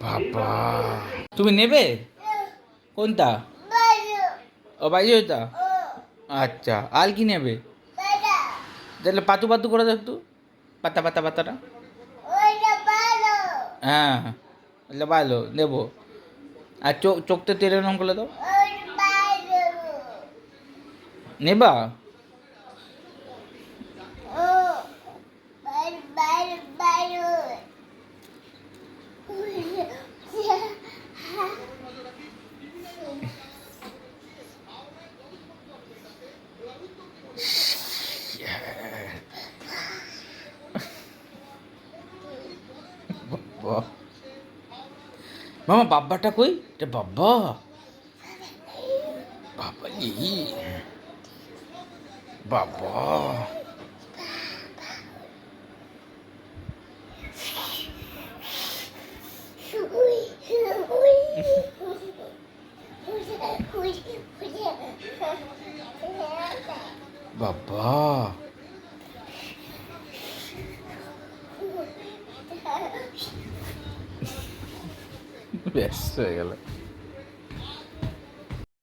বাবা তুমি নেবে কোনটা? ও বাইরে ওইটা। আচ্ছা আর কি নেবে? তাহলে পাতু পাতু করে দাও একটু, পাতা পাতা পাতাটা। হ্যাঁ তাহলে ভালো নেবো। আর চোখটা তেলে রং করে দাও। নেবা? বাবা মামা বাব্বাটা কই? এটা বাব্বা, বাবা বাবা বাবা ব্যস্ত হয়ে গেল।